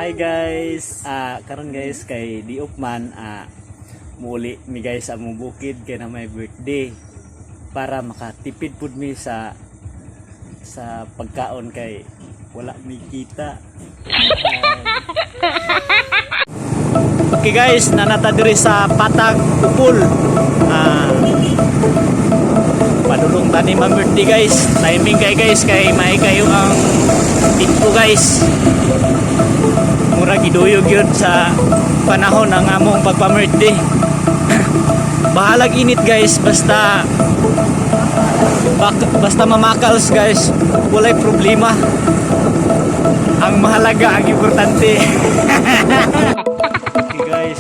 Hi guys, karon guys kay Diopman muli mi guys sa among bukid kay na may birthday para makatipid pud mi sa pagkaon kay wala mi kita. Okay guys, nanata diri sa Patag Upol. Padulong tani ma birthday guys. Timing kay guys kay may kayo ang tipo guys. Mura giduyog yun sa panahon ng among pagpamerde. Bahalag init guys, basta mamakals guys, walay problema. Ang mahalaga, ang importante. Okay guys,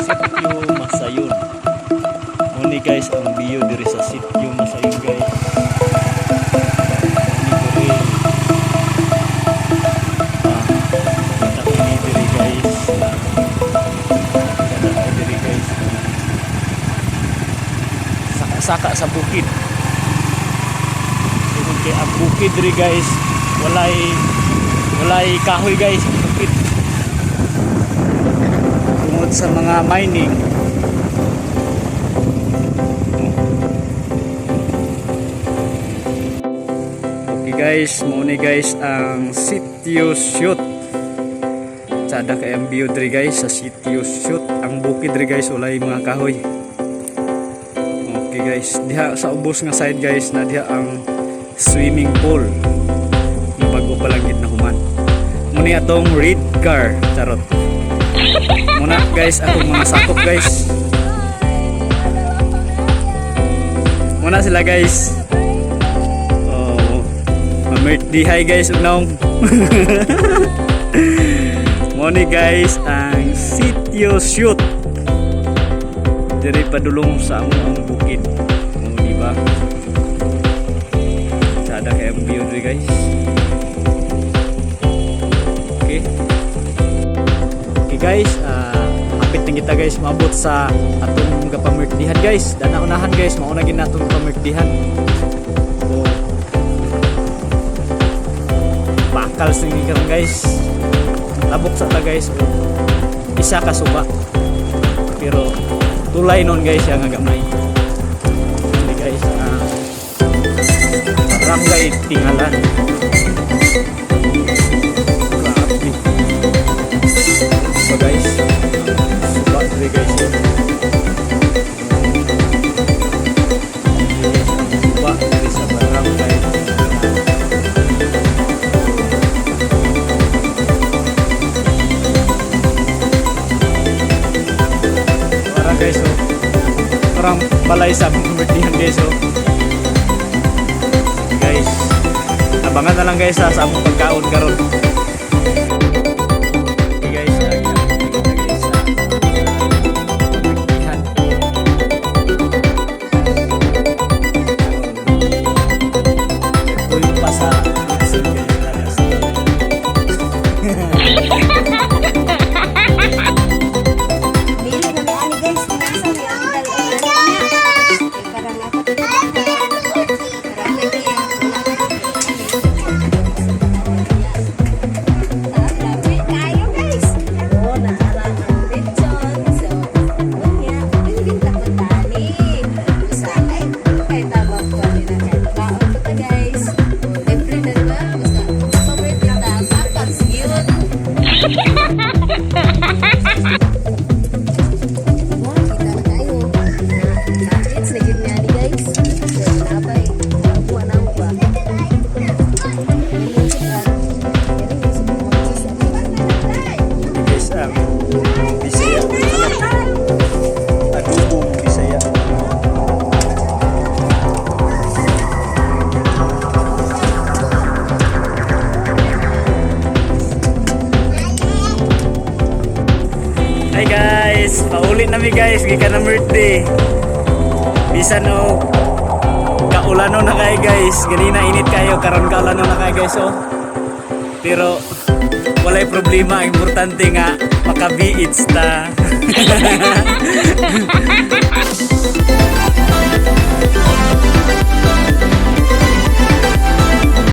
Sitio Masayon. Muni guys ang bio diri sa Sitio Masayon guys. Saka sa bukid. Kung kay ang bukid diri guys, walay kahoy guys, bukid. Tungod sa mga mining. Okay guys, muna guys ang Sitio Shoot. Sada kay ang view diri guys sa Sitio Shoot. Ang bukid diri guys walay mga kahoy. Okay guys, diha sa ubos nga side guys na diha ang swimming pool na bago pa lang gid na human. Muna atong red car, charot. Muna guys atong mga sakop guys. Muna sila guys. Oh, ma-birthday hi guys unong. Muna guys ang Sitio Shoot. Diri padulong sa among bukid. Di ba? Sada kay ang view diri guys. Okay. Okay guys, hapit na kita guys maabot sa atong gapamirtihan guys. Dana unahan guys, mauna gid natong pamirtihan. So bakal sing karon guys. Labok sa ta guys. Isa ka suba. Pero tulay nun guys yang agak main. Ini guys barangay Tingalan. Grabe. So guys, subat diri guys. Subat diri sa barangay. Guys, so orang balay sa pemberdihan guys, so guys, abangan na lang guys sa among pagkaon karon. Okay guys, guys sa pemberdihan. Tuloy pa sa Hi guys, paulit nami guys, gikan na birthday. Bisan no kaulano na kay guys, ganina init kayo karon kaulano na kay guys oh. Pero walay problema, importante nga maka-beach ta.